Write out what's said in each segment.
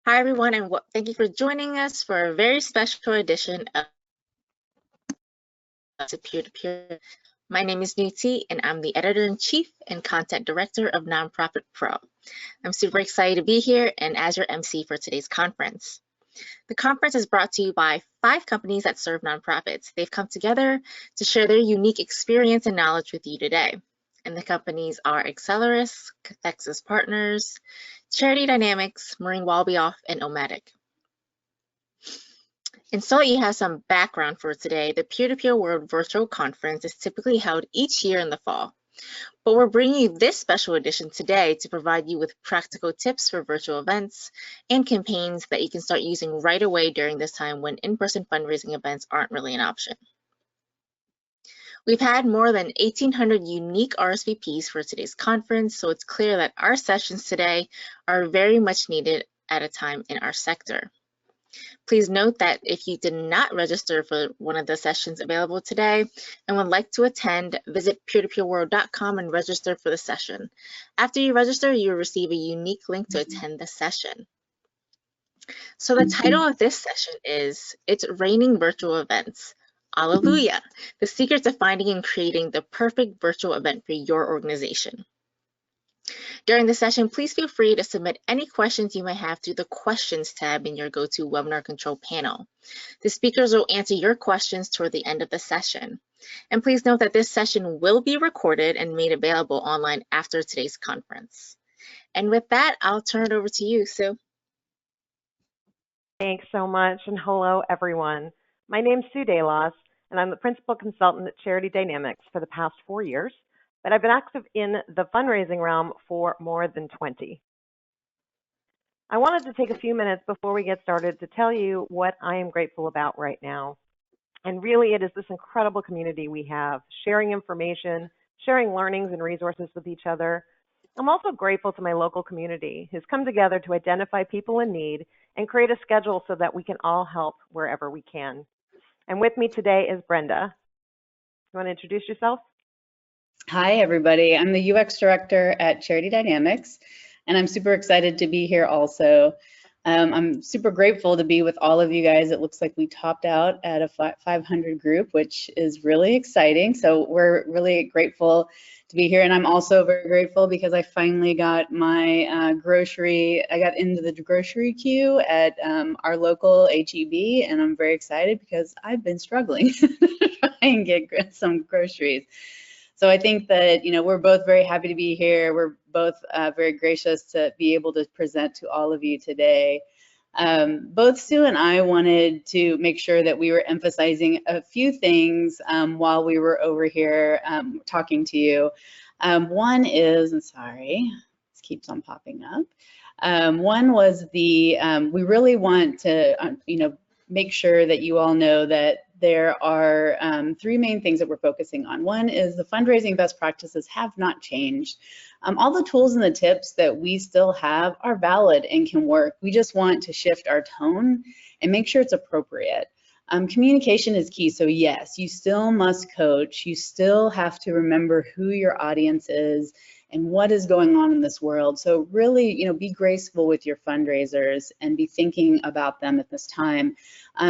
Hi, everyone, and thank you for joining us for a very special edition of Peer-to-Peer. My name is Nuti, and I'm the Editor-in-Chief and Content Director of Nonprofit Pro. I'm super excited to be here and as your MC for today's conference. The conference is brought to you by 5 companies that serve nonprofits. They've come together to share their unique experience and knowledge with you today. And the companies are Acceleris, Texas Partners, Charity Dynamics, Marine Walbioff, and Omatic. And so you have some background for today. The Peer-to-Peer World Virtual Conference is typically held each year in the fall. But we're bringing you this special edition today to provide you with practical tips for virtual events and campaigns that you can start using right away during this time when in-person fundraising events aren't really an option. We've had more than 1,800 unique RSVPs for today's conference, so it's clear that our sessions today are very much needed at a time in our sector. Please note that if you did not register for one of the sessions available today and would like to attend, visit peertopeerworld.com and register for the session. After you register, you will receive a unique link to attend the session. So the title of this session is It's Raining Virtual Events. Alleluia, the secret to finding and creating the perfect virtual event for your organization. During the session, please feel free to submit any questions you may have through the Questions tab in your GoToWebinar control panel. The speakers will answer your questions toward the end of the session. And please note that this session will be recorded and made available online after today's conference. And with that, I'll turn it over to you, Sue. Thanks so much, and hello, everyone. My name's Sue Dalos, and I'm the Principal Consultant at Charity Dynamics for the past 4 years, but I've been active in the fundraising realm for more than 20. I wanted to take a few minutes before we get started to tell you what I am grateful about right now. And really, it is this incredible community we have, sharing information, sharing learnings and resources with each other. I'm also grateful to my local community who's come together to identify people in need and create a schedule so that we can all help wherever we can. And with me today is Brenda. You want to introduce yourself? Hi, everybody. I'm the UX Director at Charity Dynamics, and I'm super excited to be here also. I'm super grateful to be with all of you guys. It looks like we topped out at a 500 group, which is really exciting. So we're really grateful to be here. And I'm also very grateful because I finally got my I got into the grocery queue at our local HEB, and I'm very excited because I've been struggling to try and get some groceries. So I think that, we're both very happy to be here. We're both very gracious to be able to present to all of you today. Both Sue and I wanted to make sure that we were emphasizing a few things while we were over here talking to you. One is, I'm sorry, this keeps on popping up. One was we really want to, make sure that you all know that there are 3 main things that we're focusing on. One is the fundraising best practices have not changed. All the tools and the tips that we still have are valid and can work. We just want to shift our tone and make sure it's appropriate. Communication is key. So yes, you still must coach. You still have to remember who your audience is and what is going on in this world. So really, be graceful with your fundraisers and be thinking about them at this time,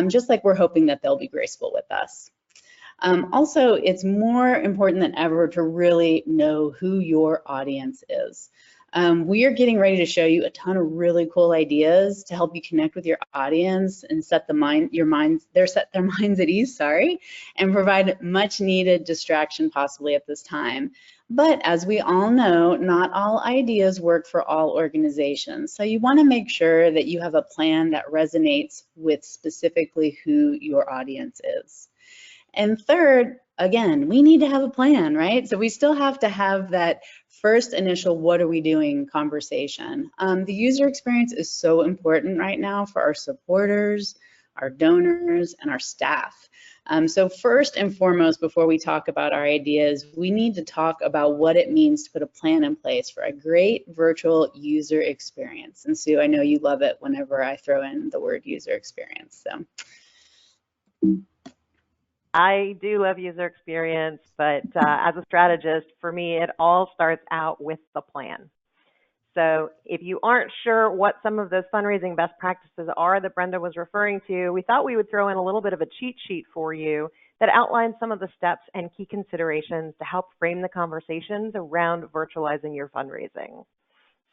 just like we're hoping that they'll be graceful with us. Also, it's more important than ever to really know who your audience is. We are getting ready to show you a ton of really cool ideas to help you connect with your audience and set their minds at ease, and provide much needed distraction possibly at this time. But as we all know, not all ideas work for all organizations. So you want to make sure that you have a plan that resonates with specifically who your audience is. And third, again, we need to have a plan, right? So we still have to have that first initial what are we doing conversation. The user experience is so important right now for our supporters, our donors, and our staff. So first and foremost, before we talk about our ideas, we need to talk about what it means to put a plan in place for a great virtual user experience. And Sue, I know you love it whenever I throw in the word user experience. So. I do love user experience, but as a strategist, for me, it all starts out with the plan. So if you aren't sure what some of those fundraising best practices are that Brenda was referring to, we thought we would throw in a little bit of a cheat sheet for you that outlines some of the steps and key considerations to help frame the conversations around virtualizing your fundraising.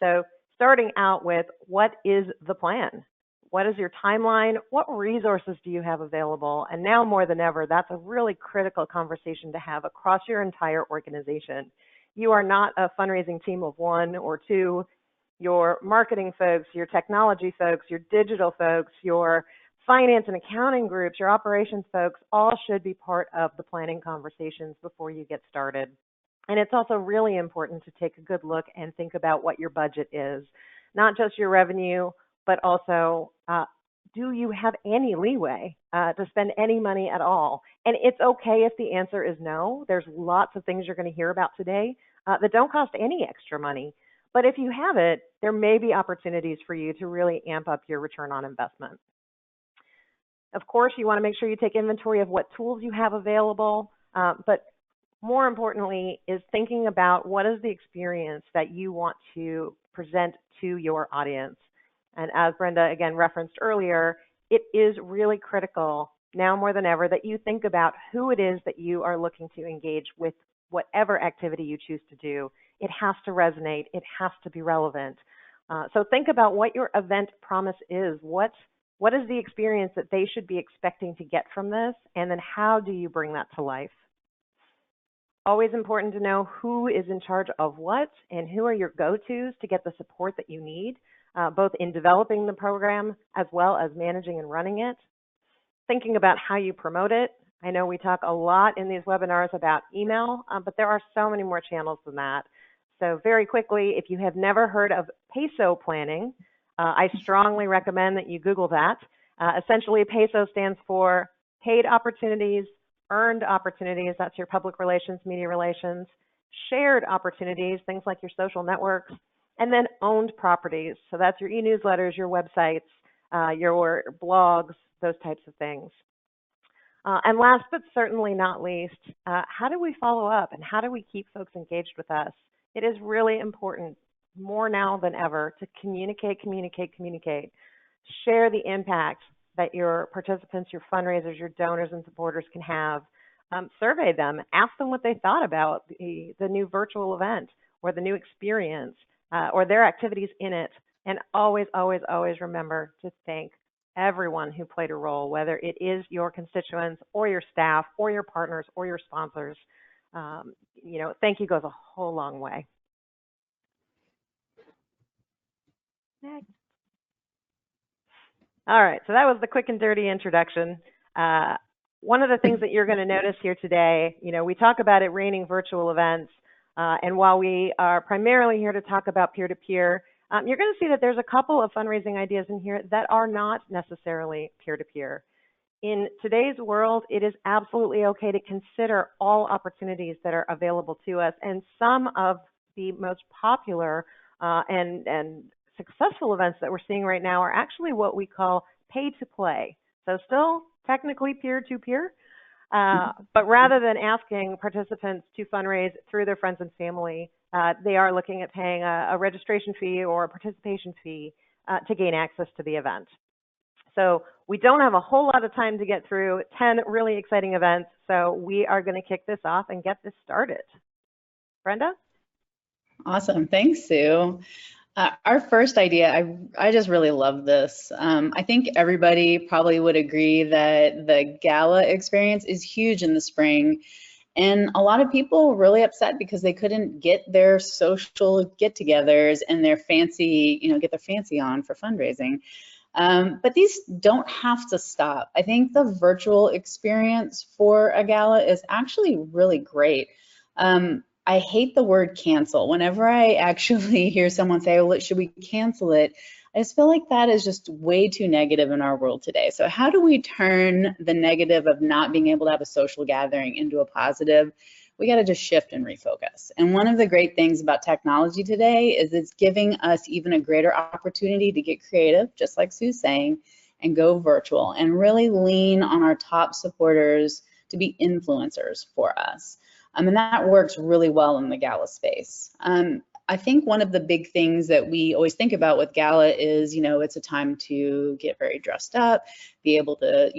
So starting out with, what is the plan? What is your timeline? What resources do you have available? And now more than ever, that's a really critical conversation to have across your entire organization. You are not a fundraising team of 1 or 2. Your marketing folks, your technology folks, your digital folks, your finance and accounting groups, your operations folks, all should be part of the planning conversations before you get started. And it's also really important to take a good look and think about what your budget is, not just your revenue, but also do you have any leeway to spend any money at all? And it's okay if the answer is no. There's lots of things you're going to hear about today that don't cost any extra money. But if you have it, there may be opportunities for you to really amp up your return on investment. Of course, you want to make sure you take inventory of what tools you have available, but more importantly is thinking about what is the experience that you want to present to your audience. And as Brenda again referenced earlier, it is really critical now more than ever that you think about who it is that you are looking to engage with whatever activity you choose to do. It has to resonate. It has to be relevant. So think about what your event promise is. What is the experience that they should be expecting to get from this? And then how do you bring that to life? Always important to know who is in charge of what and who are your go-tos to get the support that you need, both in developing the program as well as managing and running it. Thinking about how you promote it. I know we talk a lot in these webinars about email, but there are so many more channels than that. So very quickly, if you have never heard of PESO planning, I strongly recommend that you Google that. Essentially, PESO stands for paid opportunities, earned opportunities, that's your public relations, media relations, shared opportunities, things like your social networks, and then owned properties. So that's your e-newsletters, your websites, your blogs, those types of things. And last but certainly not least, how do we follow up and how do we keep folks engaged with us? It is really important, more now than ever, to communicate. Share the impact that your participants, your fundraisers, your donors and supporters can have. Survey them, ask them what they thought about the new virtual event or the new experience or their activities in it. And always, always, always remember to thank everyone who played a role, whether it is your constituents or your staff or your partners or your sponsors. Thank you goes a whole long way. Next. All right, so that was the quick and dirty introduction. One of the things that you're going to notice here today, we talk about it raining virtual events, and while we are primarily here to talk about peer-to-peer, you're going to see that there's a couple of fundraising ideas in here that are not necessarily peer-to-peer. In today's world, it is absolutely okay to consider all opportunities that are available to us, and some of the most popular and successful events that we're seeing right now are actually what we call pay-to-play. So still technically peer-to-peer, but rather than asking participants to fundraise through their friends and family, they are looking at paying a registration fee or a participation fee to gain access to the event. So we don't have a whole lot of time to get through 10 really exciting events, so we are going to kick this off and get this started. Brenda? Awesome. Thanks, Sue. Our first idea, I just really love this. I think everybody probably would agree that the gala experience is huge in the spring. And a lot of people were really upset because they couldn't get their social get-togethers and their fancy, get their fancy on for fundraising. But these don't have to stop. I think the virtual experience for a gala is actually really great. I hate the word cancel. Whenever I actually hear someone say, well, should we cancel it? I just feel like that is just way too negative in our world today. So how do we turn the negative of not being able to have a social gathering into a positive? We got to just shift and refocus. And one of the great things about technology today is it's giving us even a greater opportunity to get creative, just like Sue's saying, and go virtual and really lean on our top supporters to be influencers for us. And that works really well in the gala space. I think one of the big things that we always think about with Gala is, it's a time to get very dressed up, be able to,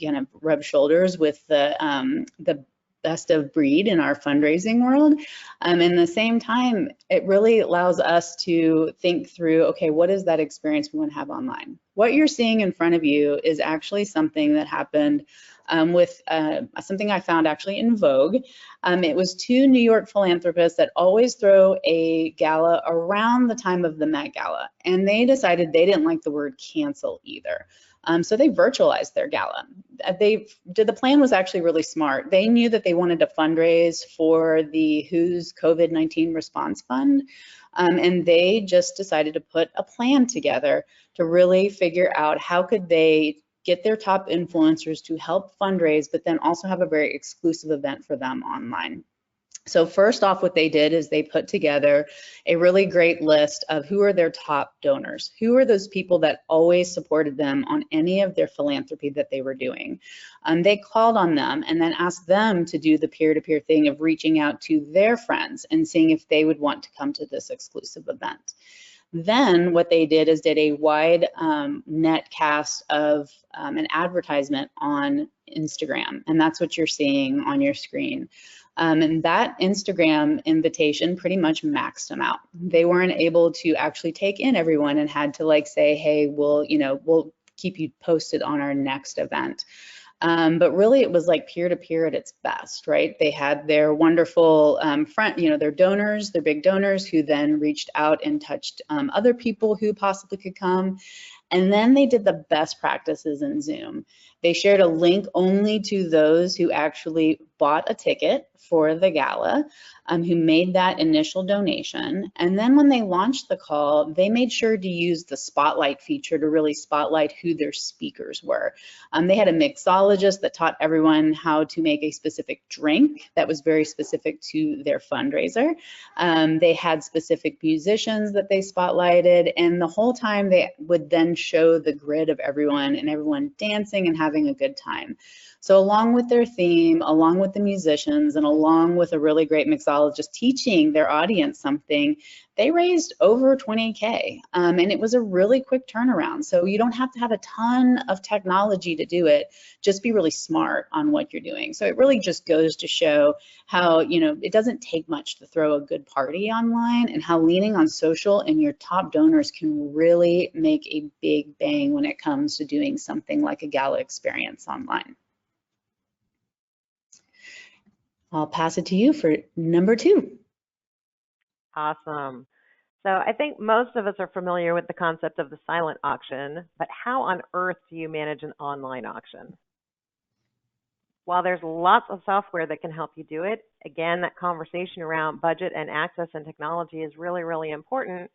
kind of rub shoulders with the best of breed in our fundraising world. In the same time, it really allows us to think through, okay, what is that experience we want to have online? What you're seeing in front of you is actually something that happened with something I found actually in Vogue. It was two New York philanthropists that always throw a gala around the time of the Met Gala, and they decided they didn't like the word cancel either. So they virtualized their gala. The plan was actually really smart. They knew that they wanted to fundraise for the WHO's COVID-19 response fund, and they just decided to put a plan together to really figure out how could they get their top influencers to help fundraise, but then also have a very exclusive event for them online. So first off, what they did is they put together a really great list of who are their top donors, who are those people that always supported them on any of their philanthropy that they were doing. They called on them and then asked them to do the peer-to-peer thing of reaching out to their friends and seeing if they would want to come to this exclusive event. Then what they did is did a wide net cast of an advertisement on Instagram, and that's what you're seeing on your screen. And that Instagram invitation pretty much maxed them out. They weren't able to actually take in everyone and had to say, hey, we'll keep you posted on our next event. But really it was like peer-to-peer at its best, right? They had their wonderful their donors, their big donors who then reached out and touched other people who possibly could come. And then they did the best practices in Zoom. They shared a link only to those who actually bought a ticket for the gala, who made that initial donation. And then when they launched the call, they made sure to use the spotlight feature to really spotlight who their speakers were. They had a mixologist that taught everyone how to make a specific drink that was very specific to their fundraiser. They had specific musicians that they spotlighted, and the whole time they would then show the grid of everyone and everyone dancing and having a good time. So along with their theme, along with the musicians, and along with a really great mixologist teaching their audience something, they raised over 20K, and it was a really quick turnaround. So you don't have to have a ton of technology to do it, just be really smart on what you're doing. So it really just goes to show how, it doesn't take much to throw a good party online, and how leaning on social and your top donors can really make a big bang when it comes to doing something like a gala experience online. I'll pass it to you for number 2. Awesome. So I think most of us are familiar with the concept of the silent auction, but how on earth do you manage an online auction? While there's lots of software that can help you do it, again, that conversation around budget and access and technology is really, really important.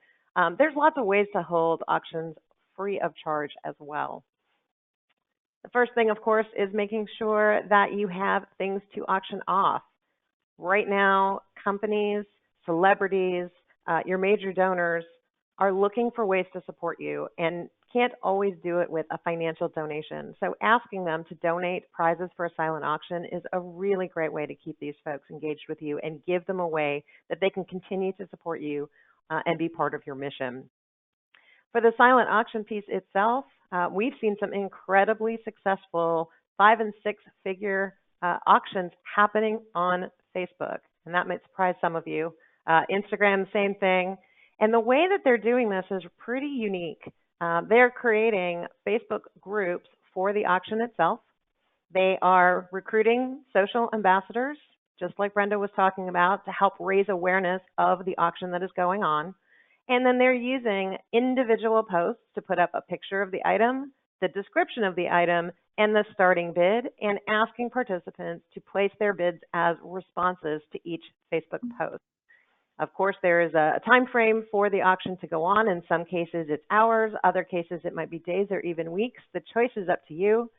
There's lots of ways to hold auctions free of charge as well. The first thing, of course, is making sure that you have things to auction off. Right now, companies, celebrities, your major donors are looking for ways to support you and can't always do it with a financial donation. So asking them to donate prizes for a silent auction is a really great way to keep these folks engaged with you and give them a way that they can continue to support you and be part of your mission. For the silent auction piece itself, we've seen some incredibly successful 5- and 6-figure auctions happening on Facebook, and that might surprise some of you. Instagram, same thing. And the way that they're doing this is pretty unique. They're creating Facebook groups for the auction itself. They are recruiting social ambassadors, just like Brenda was talking about, to help raise awareness of the auction that is going on. And then they're using individual posts to put up a picture of the item, the description of the item, and the starting bid, and asking participants to place their bids as responses to each Facebook post. Of course, there is a time frame for the auction to go on. In some cases, it's hours. Other cases, it might be days or even weeks. The choice is up to you.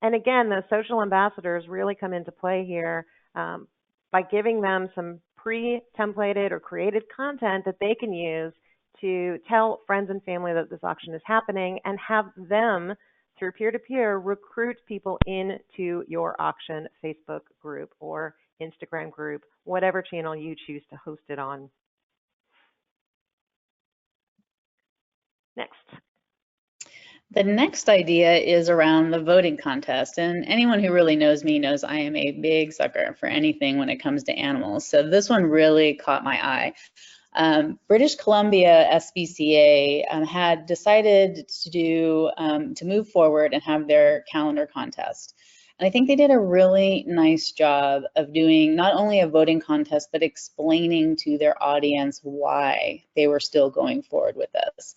And again, the social ambassadors really come into play here by giving them some pre-templated or created content that they can use to tell friends and family that this auction is happening, and have them, through peer-to-peer, recruit people into your auction Facebook group or Instagram group, whatever channel you choose to host it on. Next. The next idea is around the voting contest, and anyone who really knows me knows I am a big sucker for anything when it comes to animals. So this one really caught my eye. British Columbia SPCA had decided to move forward and have their calendar contest. And I think they did a really nice job of doing not only a voting contest, but explaining to their audience why they were still going forward with this.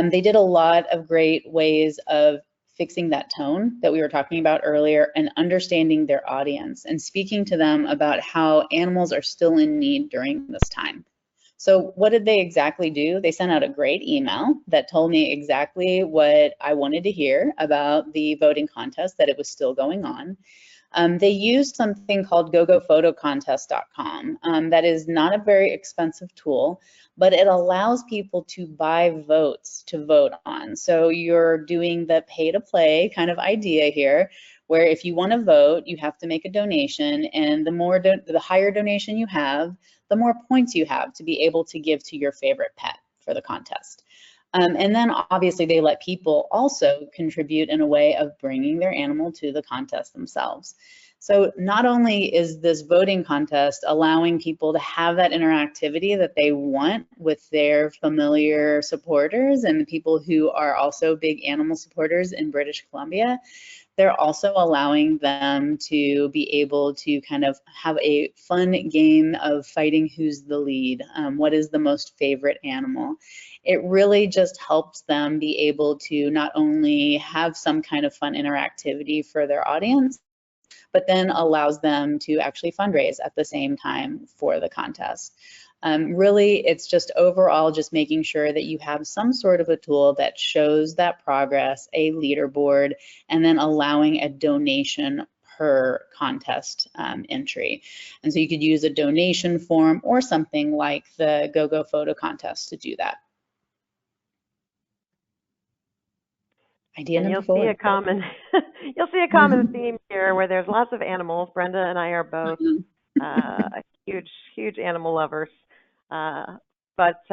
They did a lot of great ways of fixing that tone that we were talking about earlier and understanding their audience and speaking to them about how animals are still in need during this time. So what did they exactly do? They sent out a great email that told me exactly what I wanted to hear about the voting contest, that it was still going on. They used something called gogoPhotocontest.com. That is not a very expensive tool, but it allows people to buy votes to vote on. So you're doing the pay to play kind of idea here, where if you want to vote, you have to make a donation, and the higher donation you have, the more points you have to be able to give to your favorite pet for the contest. And then obviously they let people also contribute in a way of bringing their animal to the contest themselves. So not only is this voting contest allowing people to have that interactivity that they want with their familiar supporters and the people who are also big animal supporters in British Columbia, they're also allowing them to be able to kind of have a fun game of fighting who's the lead, what is the most favorite animal. It really just helps them be able to not only have some kind of fun interactivity for their audience, but then allows them to actually fundraise at the same time for the contest. Really, it's just overall just making sure that you have some sort of a tool that shows that progress, a leaderboard, and then allowing a donation per contest entry. And so you could use a donation form or something like the GoGo Photo Contest to do that. Idea number 4. You'll see a common theme here where there's lots of animals. Brenda and I are both huge animal lovers. But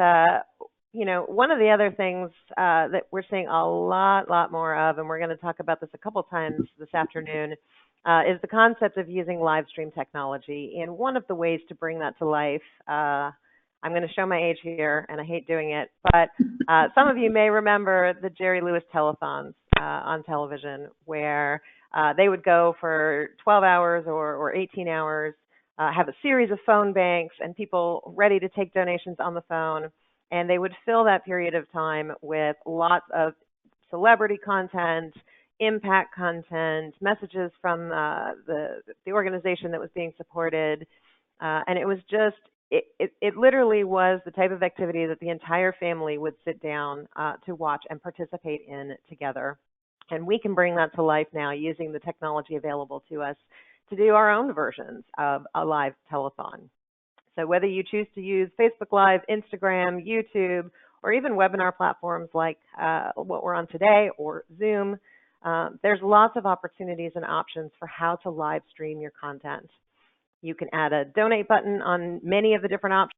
you know, one of the other things that we're seeing a lot more of, and we're going to talk about this a couple times this afternoon, is the concept of using live stream technology. And one of the ways to bring that to life, I'm going to show my age here, and I hate doing it, but some of you may remember the Jerry Lewis telethons on television, where they would go for 12 hours or 18 hours, have a series of phone banks and people ready to take donations on the phone, and they would fill that period of time with lots of celebrity content, impact content, messages from the organization that was being supported, and it was just, it literally was the type of activity that the entire family would sit down to watch and participate in together. And we can bring that to life now using the technology available to us to do our own versions of a live telethon. So whether you choose to use Facebook Live, Instagram, YouTube, or even webinar platforms like what we're on today or Zoom, there's lots of opportunities and options for how to live stream your content. You can add a donate button on many of the different options.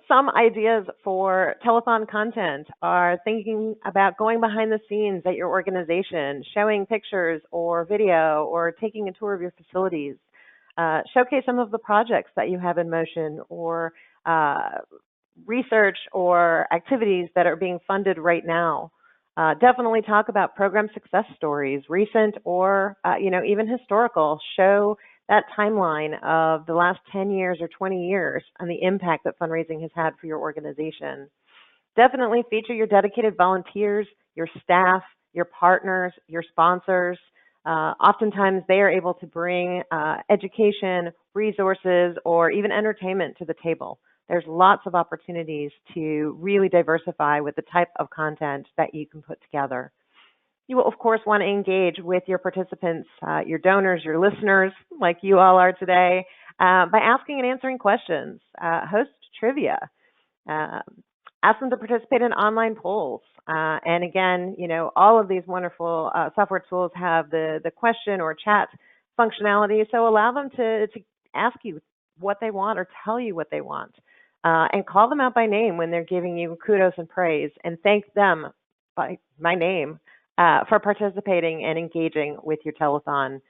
Some ideas for telethon content are thinking about going behind the scenes at your organization, showing pictures or video, or taking a tour of your facilities. Showcase some of the projects that you have in motion, or research or activities that are being funded right now. Definitely talk about program success stories, recent or even historical. Show that timeline of the last 10 years or 20 years and the impact that fundraising has had for your organization. Definitely feature your dedicated volunteers, your staff, your partners, your sponsors. Oftentimes they are able to bring education, resources, or even entertainment to the table. There's lots of opportunities to really diversify with the type of content that you can put together. You will, of course, want to engage with your participants, your donors, your listeners, like you all are today, by asking and answering questions. Host trivia. Ask them to participate in online polls. And again, all of these wonderful software tools have the question or chat functionality, so allow them to ask you what they want or tell you what they want. and call them out by name when they're giving you kudos and praise, and thank them by my name for participating and engaging with your telethon.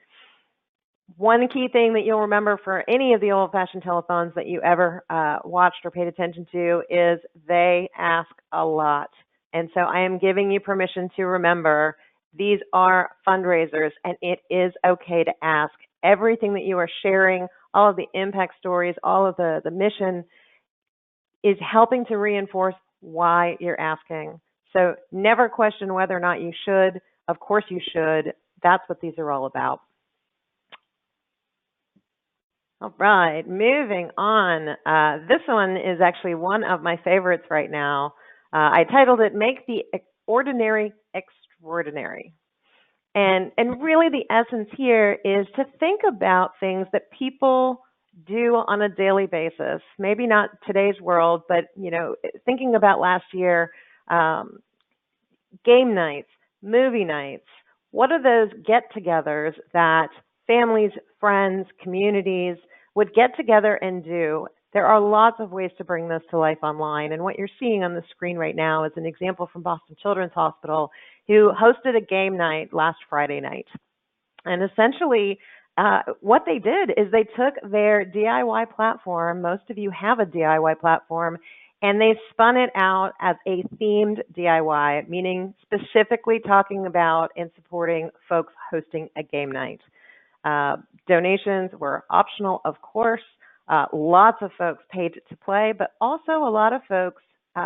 One key thing that you'll remember for any of the old-fashioned telethons that you ever watched or paid attention to is they ask a lot. And so I am giving you permission to remember these are fundraisers, and it is okay to ask. Everything that you are sharing, all of the impact stories, all of the mission is helping to reinforce why you're asking. So never question whether or not you should. Of course you should. That's what these are all about. All right, moving on. This one is actually one of my favorites right now. I titled it, Make the Ordinary Extraordinary. And really the essence here is to think about things that people do on a daily basis. Maybe not today's world, but thinking about last year, game nights, movie nights. What are those get-togethers that families, friends, communities would get together and do? There are lots of ways to bring this to life online. And what you're seeing on the screen right now is an example from Boston Children's Hospital, who hosted a game night last Friday night. And essentially, what they did is they took their DIY platform. Most of you have a DIY platform, and they spun it out as a themed DIY, meaning specifically talking about and supporting folks hosting a game night. Donations were optional, of course. Lots of folks paid to play, but also a lot of folks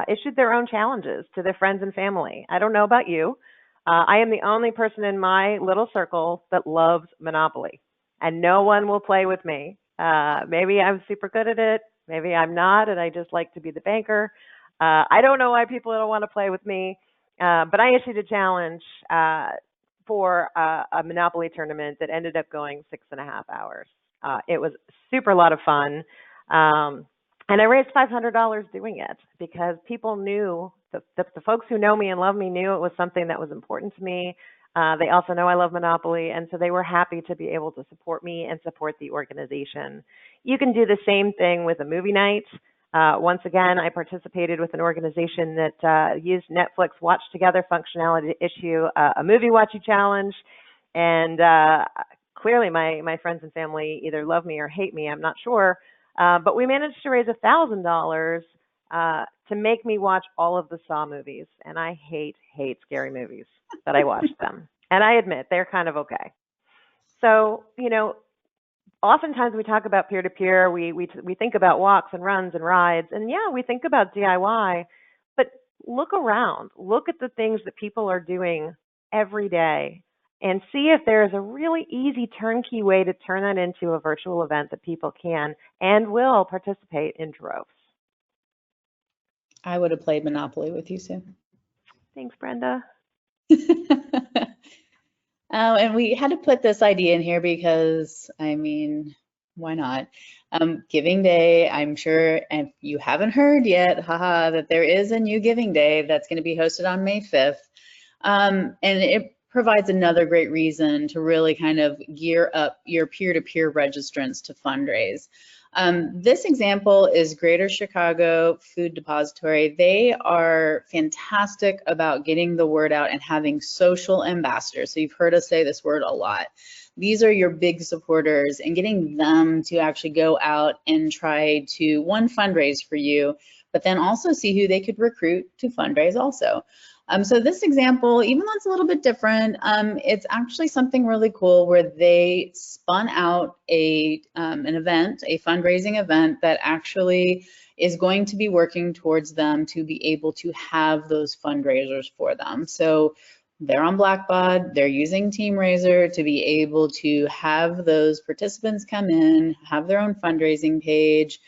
issued their own challenges to their friends and family. I don't know about you. I am the only person in my little circle that loves Monopoly, and no one will play with me. Maybe I'm super good at it. Maybe I'm not, and I just like to be the banker. I don't know why people don't want to play with me, but I issued a challenge for a Monopoly tournament that ended up going 6.5 hours. It was super lot of fun. And I raised $500 doing it because people knew, the folks who know me and love me knew it was something that was important to me. They also know I love Monopoly, and so they were happy to be able to support me and support the organization. You can do the same thing with a movie night. Once again, I participated with an organization that used Netflix Watch Together functionality to issue a movie watching challenge. And clearly my friends and family either love me or hate me, I'm not sure. But we managed to raise $1,000 to make me watch all of the Saw movies. And I hate scary movies, but I watched them. And I admit they're kind of okay. So, oftentimes we talk about peer-to-peer, we think about walks and runs and rides, and yeah, we think about DIY, but look around. Look at the things that people are doing every day and see if there is a really easy turnkey way to turn that into a virtual event that people can and will participate in droves. I would have played Monopoly with you, Sue. Thanks, Brenda. And we had to put this idea in here because, I mean, why not? Giving Day, I'm sure, and if you haven't heard yet, that there is a new Giving Day that's going to be hosted on May 5th. And it provides another great reason to really kind of gear up your peer-to-peer registrants to fundraise. This example is Greater Chicago Food Depository. They are fantastic about getting the word out and having social ambassadors. So you've heard us say this word a lot. These are your big supporters, and getting them to actually go out and try to, one, fundraise for you, but then also see who they could recruit to fundraise also. So this example, even though it's a little bit different, it's actually something really cool where they spun out an event, a fundraising event that actually is going to be working towards them to be able to have those fundraisers for them. So they're on Blackbaud, they're using TeamRaiser to be able to have those participants come in, have their own fundraising page,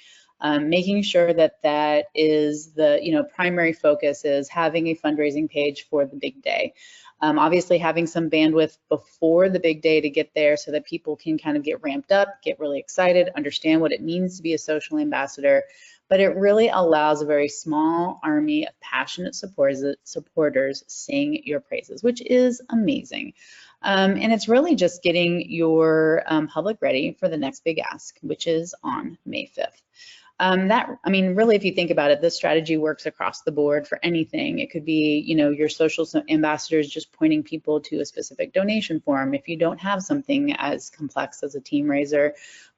making sure that that is the primary focus is having a fundraising page for the big day. Obviously having some bandwidth before the big day to get there so that people can kind of get ramped up, get really excited, understand what it means to be a social ambassador. But it really allows a very small army of passionate supporters sing your praises, which is amazing. And it's really just getting your public ready for the next big ask, which is on May 5th. Really, if you think about it, this strategy works across the board for anything. It could be, your social ambassadors just pointing people to a specific donation form if you don't have something as complex as a team raiser.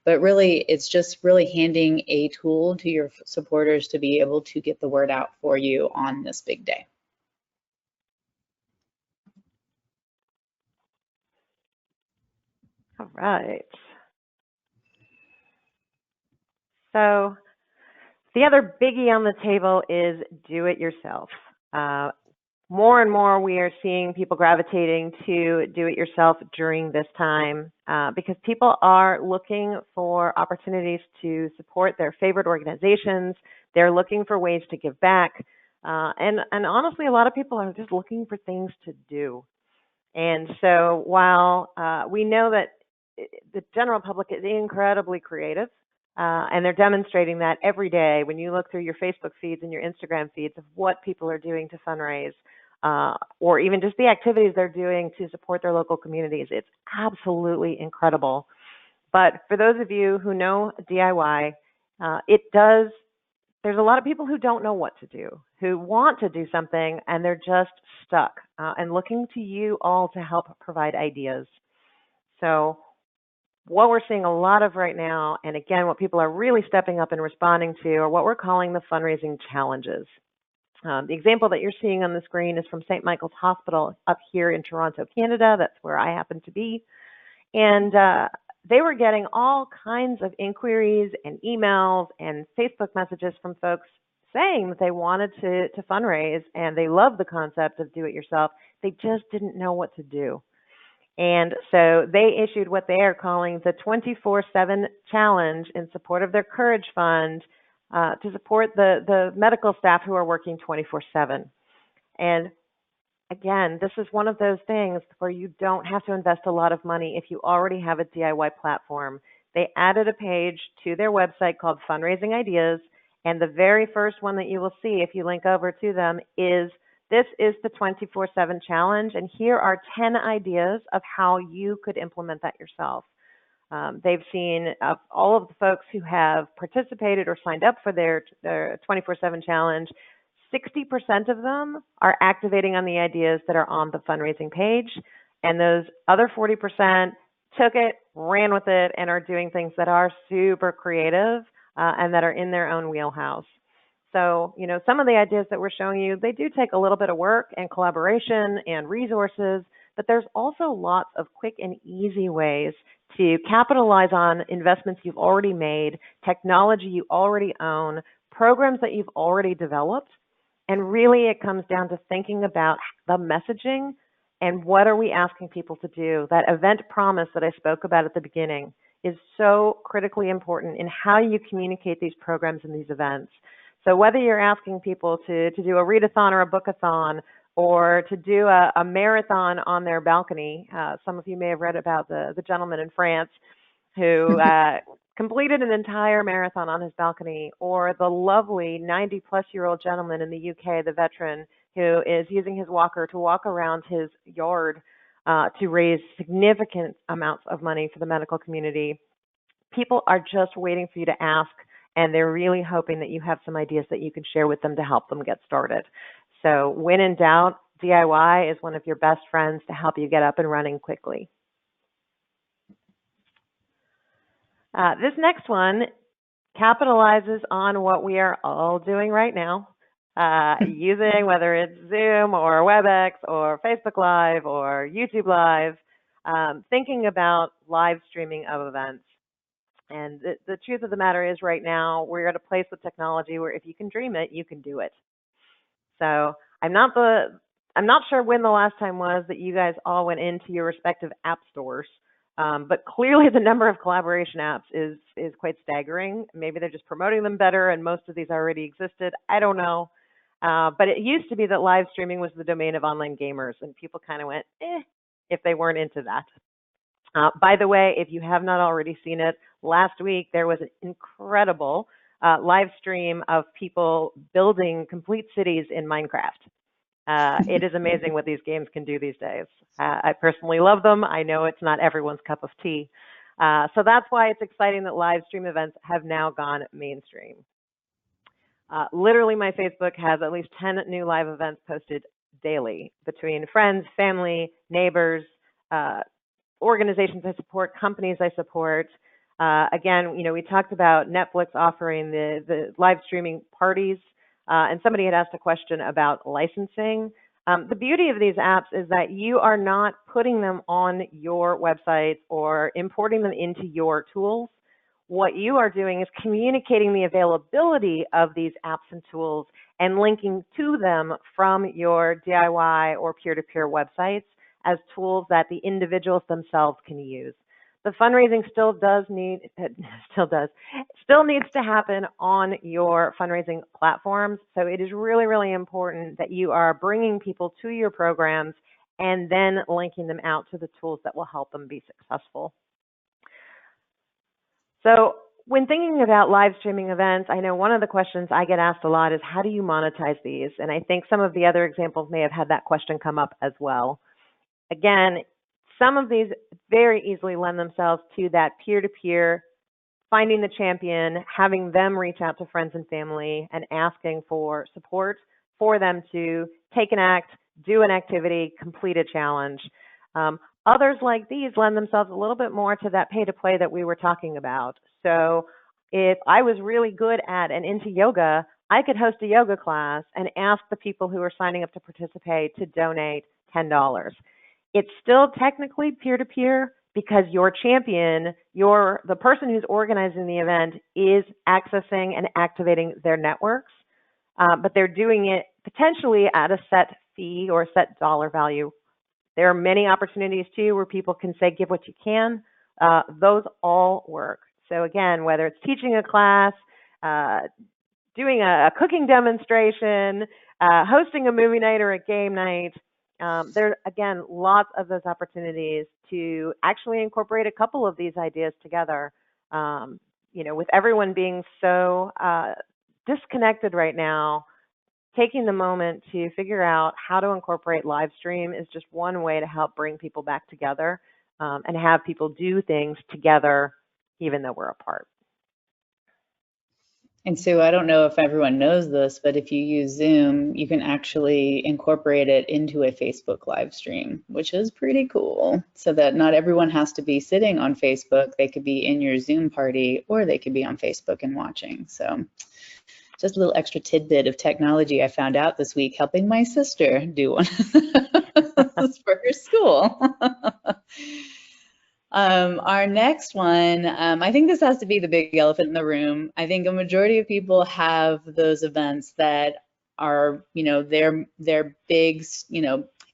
But really, it's just really handing a tool to your supporters to be able to get the word out for you on this big day. All right. So the other biggie on the table is do it yourself. More and more we are seeing people gravitating to do it yourself during this time because people are looking for opportunities to support their favorite organizations. They're looking for ways to give back. And honestly, a lot of people are just looking for things to do. And so while we know that the general public is incredibly creative, and they're demonstrating that every day when you look through your Facebook feeds and your Instagram feeds of what people are doing to fundraise, or even just the activities they're doing to support their local communities. It's absolutely incredible. But for those of you who know DIY, there's a lot of people who don't know what to do, who want to do something, and they're just stuck and looking to you all to help provide ideas. So what we're seeing a lot of right now, and again, what people are really stepping up and responding to, are what we're calling the fundraising challenges. The example that you're seeing on the screen is from St. Michael's Hospital up here in Toronto, Canada. That's where I happen to be. And they were getting all kinds of inquiries and emails and Facebook messages from folks saying that they wanted to fundraise and they love the concept of do it yourself. They just didn't know what to do. And so they issued what they are calling the 24/7 challenge in support of their Courage Fund to support the medical staff who are working 24/7. And again, this is one of those things where you don't have to invest a lot of money if you already have a DIY platform. They added a page to their website called Fundraising Ideas, and the very first one that you will see if you link over to them is this is the 24/7 challenge, and here are 10 ideas of how you could implement that yourself. They've seen all of the folks who have participated or signed up for their 24/7 challenge, 60% of them are activating on the ideas that are on the fundraising page, and those other 40% took it, ran with it, and are doing things that are super creative and that are in their own wheelhouse. So, some of the ideas that we're showing you, they do take a little bit of work and collaboration and resources, but there's also lots of quick and easy ways to capitalize on investments you've already made, technology you already own, programs that you've already developed. And really it comes down to thinking about the messaging and what are we asking people to do. That event promise that I spoke about at the beginning is so critically important in how you communicate these programs and these events. So whether you're asking people to do a readathon or a bookathon or to do a marathon on their balcony, some of you may have read about the gentleman in France who completed an entire marathon on his balcony, or the lovely 90-plus-year-old gentleman in the UK, the veteran, who is using his walker to walk around his yard to raise significant amounts of money for the medical community. People are just waiting for you to ask, and they're really hoping that you have some ideas that you can share with them to help them get started. So when in doubt, DIY is one of your best friends to help you get up and running quickly. This next one capitalizes on what we are all doing right now, using whether it's Zoom or WebEx or Facebook Live or YouTube Live, thinking about live streaming of events. And the truth of the matter is right now we're at a place with technology where if you can dream it, you can do it. So I'm not sure when the last time was that you guys all went into your respective app stores, but clearly the number of collaboration apps is quite staggering. Maybe they're just promoting them better and most of these already existed. I don't know. But it used to be that live streaming was the domain of online gamers and people kind of went, if they weren't into that. By the way, if you have not already seen it, last week there was an incredible live stream of people building complete cities in Minecraft. It is amazing what these games can do these days. I personally love them. I know it's not everyone's cup of tea. So that's why it's exciting that live stream events have now gone mainstream. Literally, my Facebook has at least 10 new live events posted daily between friends, family, neighbors, organizations I support, companies I support. Again, we talked about Netflix offering the live streaming parties, and somebody had asked a question about licensing. The beauty of these apps is that you are not putting them on your website or importing them into your tools. What you are doing is communicating the availability of these apps and tools and linking to them from your DIY or peer-to-peer websites as tools that the individuals themselves can use. The fundraising still needs to happen on your fundraising platforms. So it is really, really important that you are bringing people to your programs and then linking them out to the tools that will help them be successful. So when thinking about live streaming events, I know one of the questions I get asked a lot is, how do you monetize these? And I think some of the other examples may have had that question come up as well. Again, some of these very easily lend themselves to that peer-to-peer, finding the champion, having them reach out to friends and family and asking for support for them to take an act, do an activity, complete a challenge. Others like these lend themselves a little bit more to that pay-to-play that we were talking about. So if I was really good at and into yoga, I could host a yoga class and ask the people who are signing up to participate to donate $10. It's still technically peer-to-peer because your champion, the person who's organizing the event, is accessing and activating their networks, but they're doing it potentially at a set fee or a set dollar value. There are many opportunities too where people can say, give what you can. Those all work. So again, whether it's teaching a class, doing a cooking demonstration, hosting a movie night or a game night, there are, again, lots of those opportunities to actually incorporate a couple of these ideas together. With everyone being so disconnected right now, taking the moment to figure out how to incorporate live stream is just one way to help bring people back together and have people do things together even though we're apart. And Sue, I don't know if everyone knows this, but if you use Zoom, you can actually incorporate it into a Facebook live stream, which is pretty cool, so that not everyone has to be sitting on Facebook. They could be in your Zoom party, or they could be on Facebook and watching. So just a little extra tidbit of technology I found out this week, helping my sister do one for her school. Our next one, I think this has to be the big elephant in the room. I think a majority of people have those events that are, their big,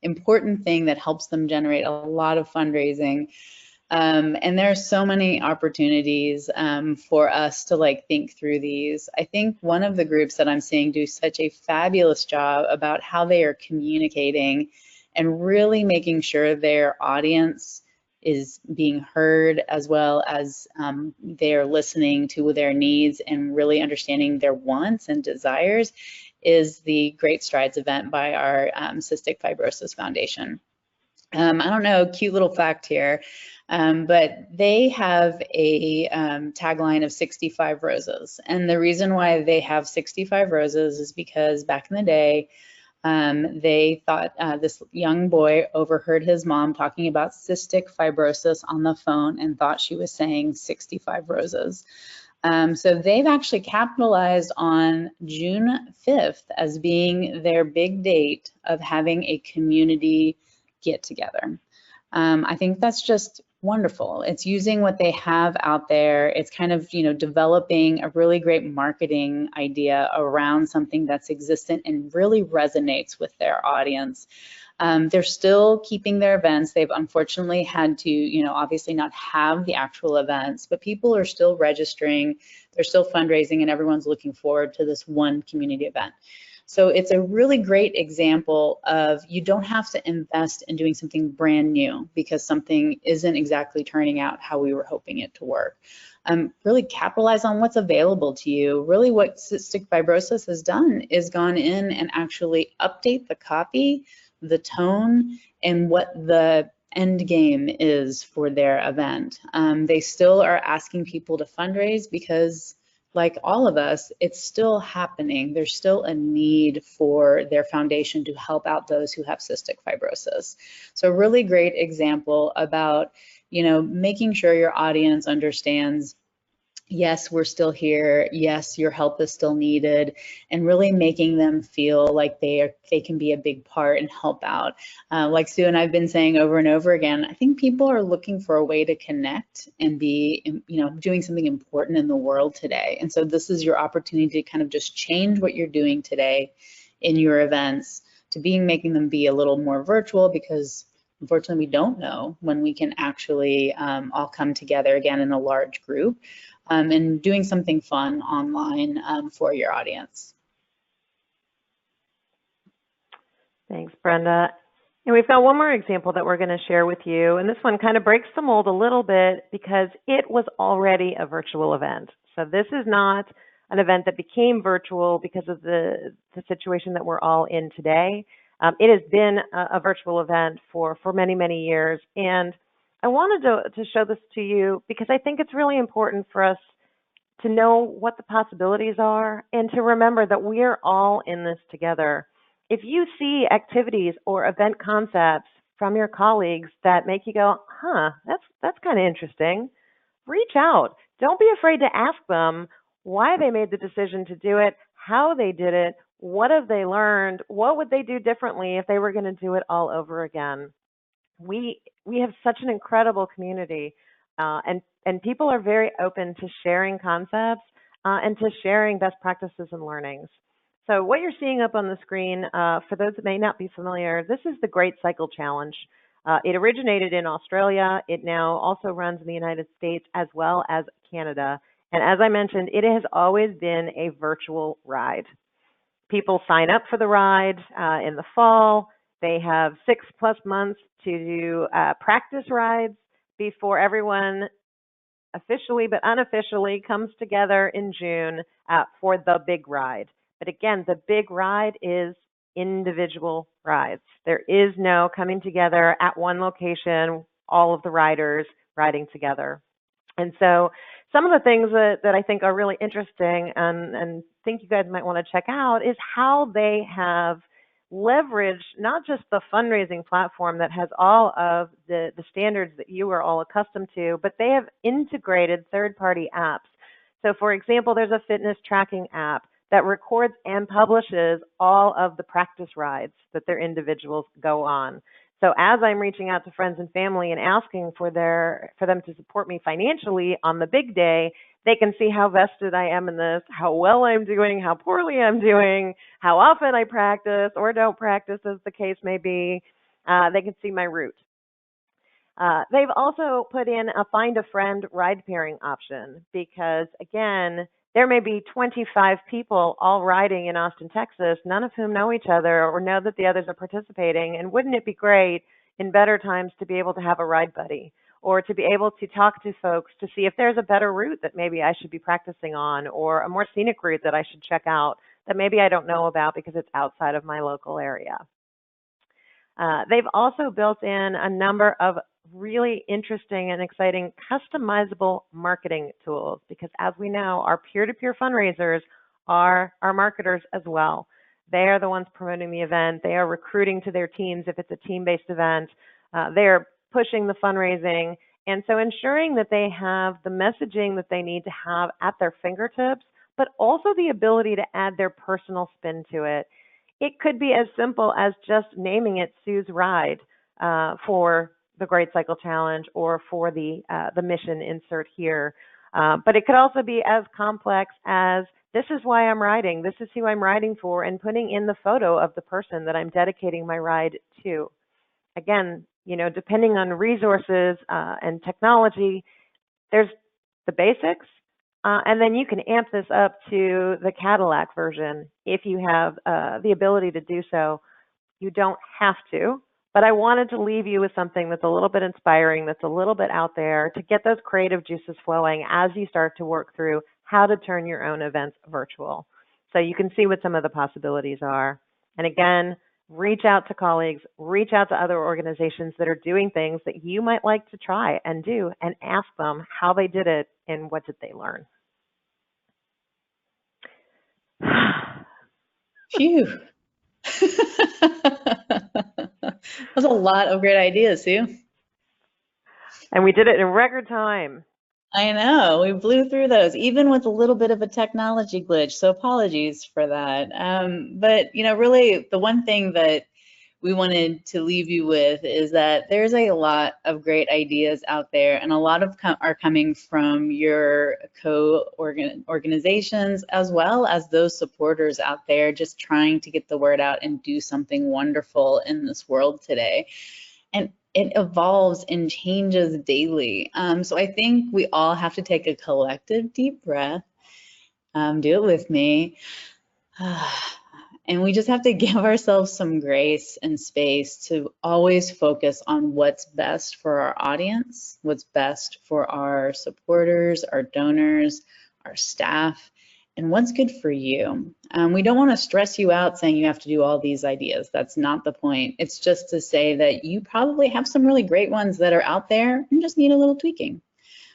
important thing that helps them generate a lot of fundraising. And there are so many opportunities for us to think through these. I think one of the groups that I'm seeing do such a fabulous job about how they are communicating and really making sure their audience is being heard, as well as they're listening to their needs and really understanding their wants and desires, is the Great Strides event by our Cystic Fibrosis Foundation. I don't know, cute little fact here, but they have a tagline of 65 roses. And the reason why they have 65 roses is because back in the day, they thought this young boy overheard his mom talking about cystic fibrosis on the phone and thought she was saying 65 roses. So they've actually capitalized on June 5th as being their big date of having a community get together. I think that's just wonderful. It's using what they have out there. It's kind of, developing a really great marketing idea around something that's existent and really resonates with their audience. They're still keeping their events. They've unfortunately had to, obviously not have the actual events, but people are still registering, they're still fundraising, and everyone's looking forward to this one community event. So it's a really great example of, you don't have to invest in doing something brand new because something isn't exactly turning out how we were hoping it to work. Really capitalize on what's available to you. Really what cystic fibrosis has done is gone in and actually update the copy, the tone, and what the end game is for their event. They still are asking people to fundraise because like all of us, it's still happening. There's still a need for their foundation to help out those who have cystic fibrosis. So a really great example about, making sure your audience understands, yes, we're still here. Yes, your help is still needed, and really making them feel like they can be a big part and help out. Like Sue and I've been saying over and over again, I think people are looking for a way to connect and be, doing something important in the world today. And so this is your opportunity to kind of just change what you're doing today in your events to making them be a little more virtual, because unfortunately we don't know when we can actually all come together again in a large group. And doing something fun online for your audience. Thanks, Brenda. And we've got one more example that we're going to share with you. And this one kind of breaks the mold a little bit because it was already a virtual event. So this is not an event that became virtual because of the situation that we're all in today. It has been a virtual event for many, many years. And I wanted to show this to you because I think it's really important for us to know what the possibilities are and to remember that we're all in this together. If you see activities or event concepts from your colleagues that make you go, that's kind of interesting, reach out. Don't be afraid to ask them why they made the decision to do it, how they did it, what have they learned, what would they do differently if they were going to do it all over again. We have such an incredible community, and people are very open to sharing concepts and to sharing best practices and learnings. So what you're seeing up on the screen, for those that may not be familiar, this is the Great Cycle Challenge. It originated in Australia. It now also runs in the United States as well as Canada. And as I mentioned, it has always been a virtual ride. People sign up for the ride in the fall. They have 6+ months to do practice rides before everyone officially but unofficially comes together in June for the big ride. But again, the big ride is individual rides. There is no coming together at one location, all of the riders riding together. And so some of the things that I think are really interesting and think you guys might want to check out is how they have leveraged not just the fundraising platform that has all of the standards that you are all accustomed to, but they have integrated third-party apps. So for example, there's a fitness tracking app that records and publishes all of the practice rides that their individuals go on. So as I'm reaching out to friends and family and asking for them to support me financially on the big day, they can see how vested I am in this, how well I'm doing, how poorly I'm doing, how often I practice or don't practice, as the case may be. They can see my route. They've also put in a find a friend ride pairing option because, again, there may be 25 people all riding in Austin, Texas, none of whom know each other or know that the others are participating. And wouldn't it be great in better times to be able to have a ride buddy or to be able to talk to folks to see if there's a better route that maybe I should be practicing on or a more scenic route that I should check out that maybe I don't know about because it's outside of my local area. They've also built in a number of really interesting and exciting customizable marketing tools because, as we know, our peer-to-peer fundraisers are our marketers as well. They are the ones promoting the event. They are recruiting to their teams if it's a team-based event. They are pushing the fundraising. And so ensuring that they have the messaging that they need to have at their fingertips, but also the ability to add their personal spin to it. It could be as simple as just naming it Sue's Ride for the Great Cycle Challenge or for the mission insert here. But it could also be as complex as this is why I'm riding, this is who I'm riding for, and putting in the photo of the person that I'm dedicating my ride to. Again, depending on resources and technology, there's the basics. And then you can amp this up to the Cadillac version if you have the ability to do so. You don't have to, but I wanted to leave you with something that's a little bit inspiring, that's a little bit out there to get those creative juices flowing as you start to work through how to turn your own events virtual. So you can see what some of the possibilities are. And again, reach out to colleagues, reach out to other organizations that are doing things that you might like to try and do, and ask them how they did it and what did they learn. Phew. That's a lot of great ideas, Sue. And we did it in record time. I know, we blew through those, even with a little bit of a technology glitch, so apologies for that. But, really the one thing that we wanted to leave you with is that there's a lot of great ideas out there, and a lot of are coming from your organizations as well as those supporters out there just trying to get the word out and do something wonderful in this world today. And it evolves and changes daily. So I think we all have to take a collective deep breath. Do it with me. And we just have to give ourselves some grace and space to always focus on what's best for our audience, what's best for our supporters, our donors, our staff, and what's good for you. We don't want to stress you out saying you have to do all these ideas. That's not the point. It's just to say that you probably have some really great ones that are out there and just need a little tweaking.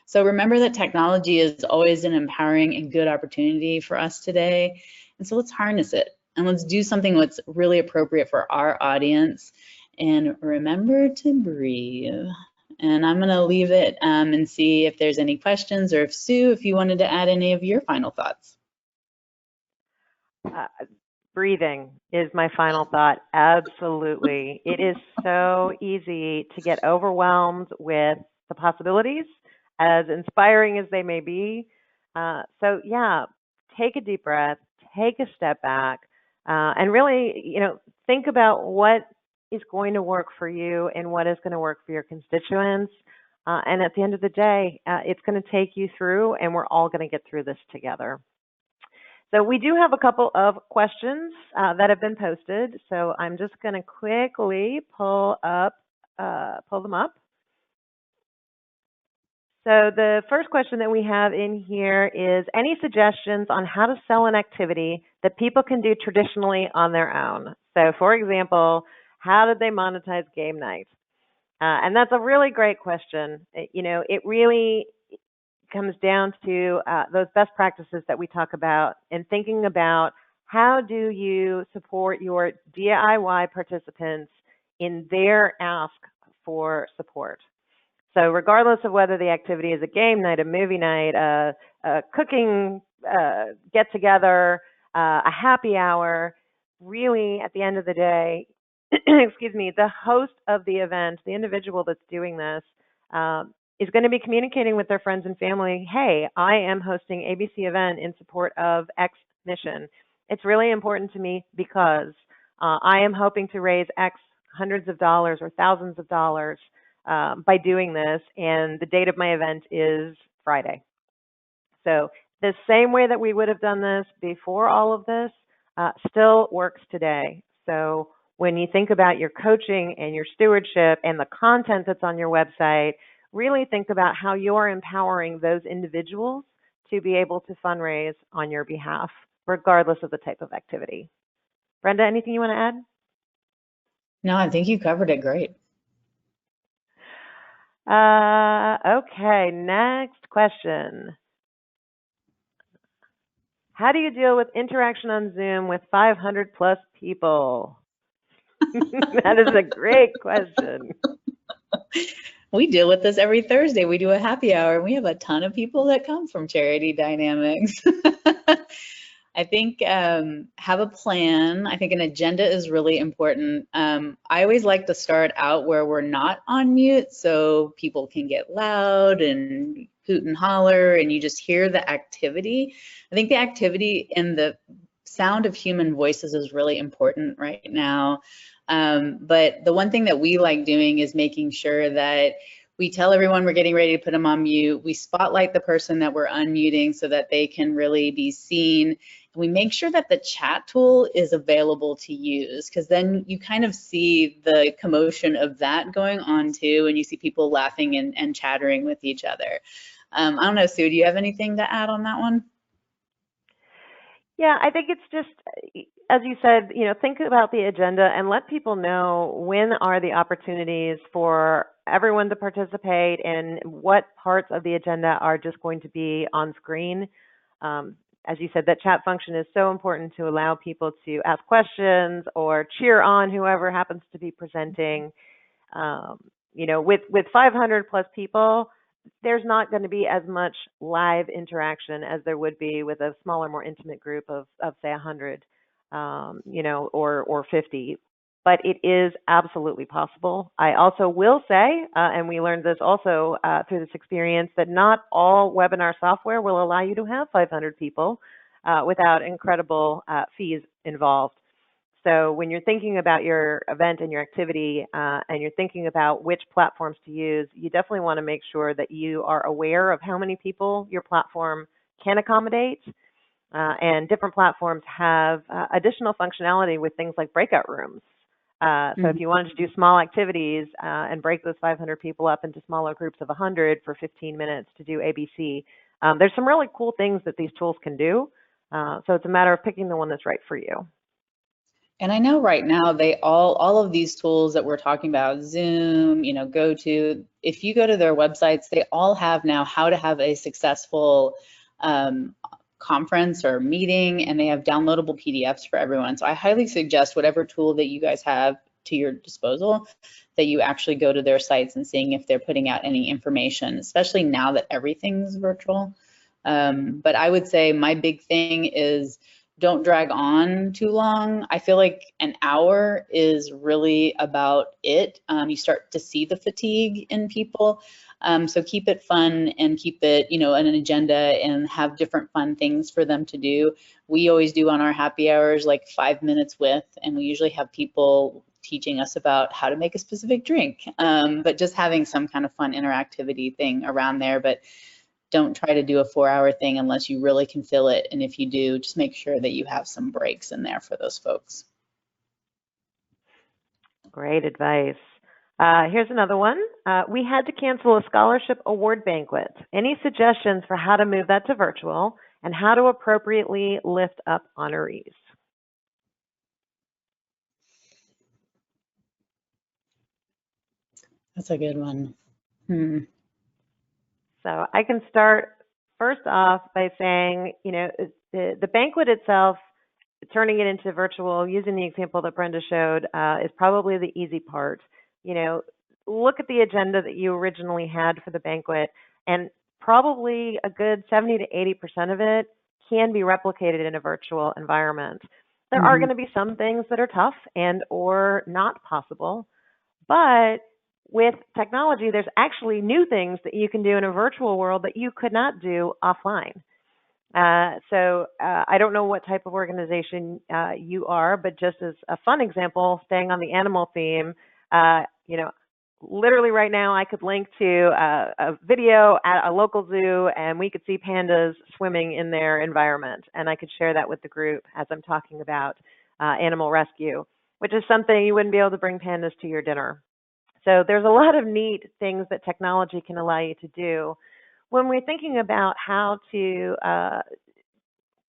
So remember that technology is always an empowering and good opportunity for us today. And so let's harness it. And let's do something that's really appropriate for our audience. And remember to breathe. And I'm going to leave it and see if there's any questions, or if Sue, if you wanted to add any of your final thoughts. Breathing is my final thought. Absolutely. It is so easy to get overwhelmed with the possibilities, as inspiring as they may be. So yeah, take a deep breath, take a step back, and really, think about what is going to work for you and what is going to work for your constituents. And at the end of the day, it's going to take you through, and we're all going to get through this together. So we do have a couple of questions that have been posted. So I'm just going to quickly pull them up. So the first question that we have in here is, any suggestions on how to sell an activity that people can do traditionally on their own? So for example, how did they monetize game night? And that's a really great question. It really comes down to those best practices that we talk about, and thinking about how do you support your DIY participants in their ask for support. So regardless of whether the activity is a game night, a movie night, a cooking get-together, a happy hour, really at the end of the day, excuse me, the host of the event, the individual that's doing this, is going to be communicating with their friends and family, hey, I am hosting ABC event in support of X mission. It's really important to me because I am hoping to raise X hundreds of dollars or thousands of dollars by doing this, and the date of my event is Friday. So the same way that we would have done this before all of this still works today. So when you think about your coaching and your stewardship and the content that's on your website, really think about how you're empowering those individuals to be able to fundraise on your behalf, regardless of the type of activity. Brenda, anything you want to add? No, I think you covered it great. Okay, next question. How do you deal with interaction on Zoom with 500 plus people? That is a great question. We deal with this every Thursday. We do a happy hour, and we have a ton of people that come from Charity Dynamics. I think have a plan. I think an agenda is really important. I always like to start out where we're not on mute, so people can get loud and hoot and holler, and you just hear the activity. I think the activity and the sound of human voices is really important right now. But the one thing that we like doing is making sure that we tell everyone we're getting ready to put them on mute. We spotlight the person that we're unmuting so that they can really be seen. And we make sure that the chat tool is available to use, because then you kind of see the commotion of that going on too, and you see people laughing and chattering with each other. I don't know, Sue, do you have anything to add on that one? Yeah, I think it's just, as you said, think about the agenda and let people know when are the opportunities for everyone to participate and what parts of the agenda are just going to be on screen. as you said, that chat function is so important to allow people to ask questions or cheer on whoever happens to be presenting. With 500 plus people, there's not going to be as much live interaction as there would be with a smaller, more intimate group of say 100, or 50. But it is absolutely possible. I also will say, and we learned this also through this experience, that not all webinar software will allow you to have 500 people without incredible fees involved. So when you're thinking about your event and your activity and you're thinking about which platforms to use, you definitely want to make sure that you are aware of how many people your platform can accommodate. And different platforms have additional functionality with things like breakout rooms. So if you wanted to do small activities and break those 500 people up into smaller groups of 100 for 15 minutes to do ABC, there's some really cool things that these tools can do. So it's a matter of picking the one that's right for you. And I know right now they all of these tools that we're talking about, Zoom, if you go to their websites, they all have now how to have a successful conference or meeting, and they have downloadable PDFs for everyone. So I highly suggest whatever tool that you guys have to your disposal, that you actually go to their sites and seeing if they're putting out any information, especially now that everything's virtual. But I would say my big thing is don't drag on too long. I feel like an hour is really about it. You start to see the fatigue in people. So keep it fun and keep it, an agenda, and have different fun things for them to do. We always do on our happy hours like 5 minutes with, and we usually have people teaching us about how to make a specific drink, but just having some kind of fun interactivity thing around there. But don't try to do a 4-hour thing unless you really can fill it. And if you do, just make sure that you have some breaks in there for those folks. Great advice. Here's another one. We had to cancel a scholarship award banquet. Any suggestions for how to move that to virtual and how to appropriately lift up honorees? That's a good one. So I can start first off by saying, the banquet itself, turning it into virtual, using the example that Brenda showed, is probably the easy part. Look at the agenda that you originally had for the banquet, and probably a good 70 to 80% of it can be replicated in a virtual environment. There are going to be some things that are tough and or not possible, but with technology, there's actually new things that you can do in a virtual world that you could not do offline. So I don't know what type of organization you are, but just as a fun example, staying on the animal theme, literally right now I could link to a video at a local zoo and we could see pandas swimming in their environment. And I could share that with the group as I'm talking about animal rescue, which is something you wouldn't be able to bring pandas to your dinner. So there's a lot of neat things that technology can allow you to do. When we're thinking about how to,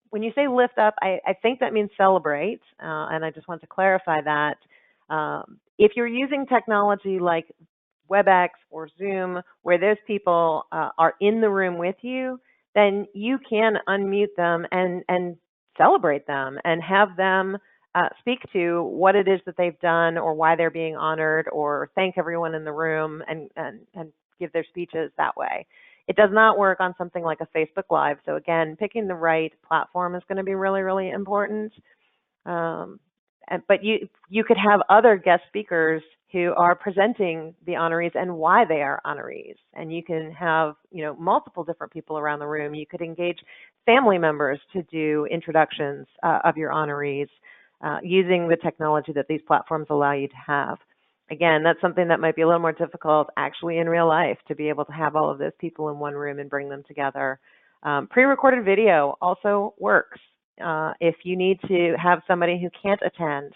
when you say lift up, I think that means celebrate, and I just want to clarify that. If you're using technology like WebEx or Zoom, where those people are in the room with you, then you can unmute them and celebrate them and have them speak to what it is that they've done or why they're being honored, or thank everyone in the room and give their speeches that way. It does not work on something like a Facebook Live. So again, picking the right platform is going to be really, really important. But you could have other guest speakers who are presenting the honorees and why they are honorees. And you can have, multiple different people around the room. You could engage family members to do introductions of your honorees using the technology that these platforms allow you to have. Again, that's something that might be a little more difficult actually in real life, to be able to have all of those people in one room and bring them together. Pre-recorded video also works. If you need to have somebody who can't attend,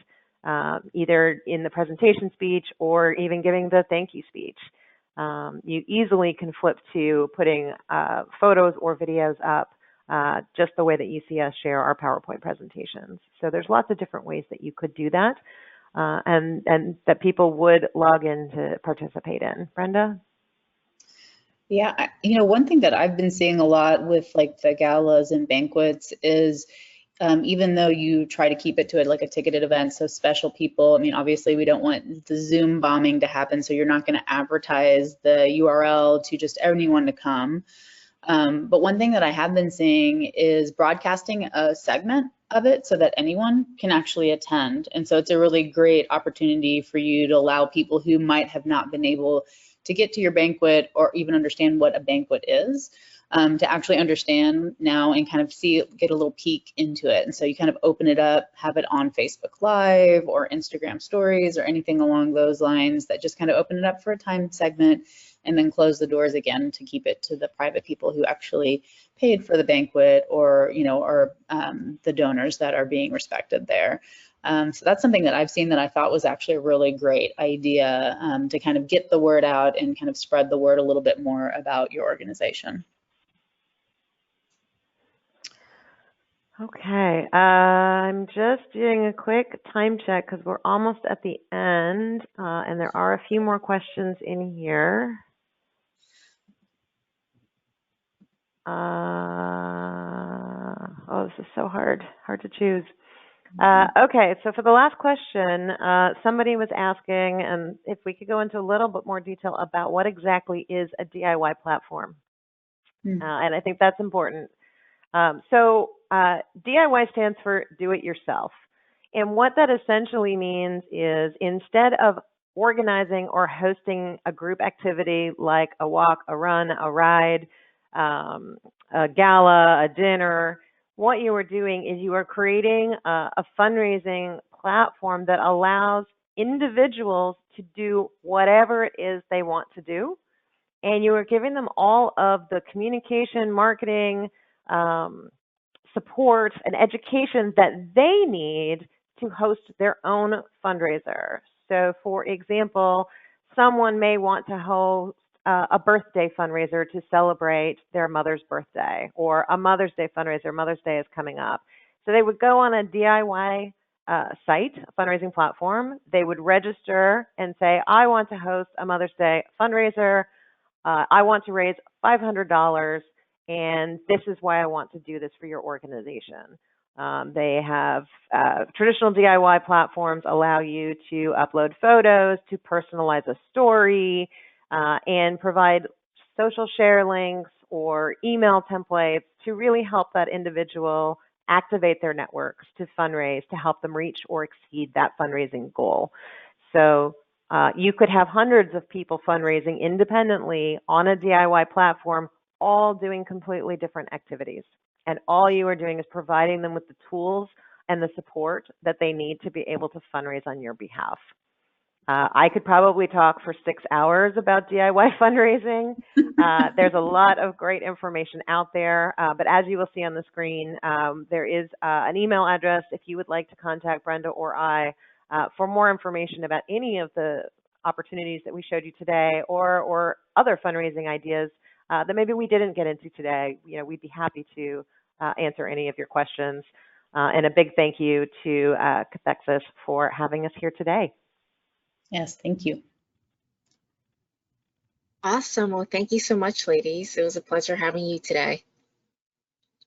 either in the presentation speech or even giving the thank you speech, you easily can flip to putting photos or videos up just the way that you see us share our PowerPoint presentations. So there's lots of different ways that you could do that. And that people would log in to participate in. Brenda? Yeah, one thing that I've been seeing a lot with like the galas and banquets is even though you try to keep it to like a ticketed event, so special people, I mean, obviously we don't want the Zoom bombing to happen, so you're not going to advertise the URL to just anyone to come. But one thing that I have been seeing is broadcasting a segment of it so that anyone can actually attend. And so it's a really great opportunity for you to allow people who might have not been able to get to your banquet or even understand what a banquet is, to actually understand now and kind of get a little peek into it. And so you kind of open it up, have it on Facebook Live or Instagram Stories or anything along those lines that just kind of open it up for a time segment and then close the doors again to keep it to the private people who actually paid for the banquet or, or the donors that are being respected there. So that's something that I've seen that I thought was actually a really great idea to kind of get the word out and kind of spread the word a little bit more about your organization. Okay, I'm just doing a quick time check because we're almost at the end, and there are a few more questions in here. Oh, this is so hard to choose. Okay, so for the last question, somebody was asking if we could go into a little bit more detail about what exactly is a DIY platform. And I think that's important. So DIY stands for do it yourself. And what that essentially means is instead of organizing or hosting a group activity like a walk, a run, a ride, a gala, a dinner, what you are doing is you are creating a fundraising platform that allows individuals to do whatever it is they want to do. And you are giving them all of the communication, marketing, support, and education that they need to host their own fundraiser. So, for example, someone may want to host a birthday fundraiser to celebrate their mother's birthday, or a Mother's Day fundraiser. Mother's Day is coming up. So they would go on a DIY site, a fundraising platform. They would register and say, I want to host a Mother's Day fundraiser. I want to raise $500, and this is why I want to do this for your organization. They have traditional DIY platforms allow you to upload photos, to personalize a story, and provide social share links or email templates to really help that individual activate their networks to fundraise, to help them reach or exceed that fundraising goal. So you could have hundreds of people fundraising independently on a DIY platform, all doing completely different activities. And all you are doing is providing them with the tools and the support that they need to be able to fundraise on your behalf. I could probably talk for 6 hours about DIY fundraising. There's a lot of great information out there, but as you will see on the screen, there is an email address if you would like to contact Brenda or I for more information about any of the opportunities that we showed you today or other fundraising ideas that maybe we didn't get into today. We'd be happy to answer any of your questions. And a big thank you to Cathexis for having us here today. Yes, thank you. Awesome. Well, thank you so much, ladies. It was a pleasure having you today.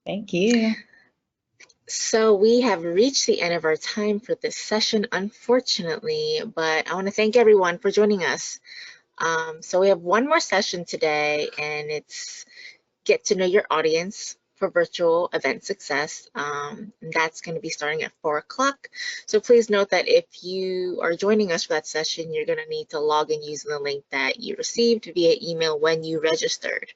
Thank you. So we have reached the end of our time for this session, unfortunately, but I want to thank everyone for joining us. So we have one more session today, and it's get to know your audience for virtual event success. And that's going to be starting at 4 o'clock. So please note that if you are joining us for that session, you're going to need to log in using the link that you received via email when you registered.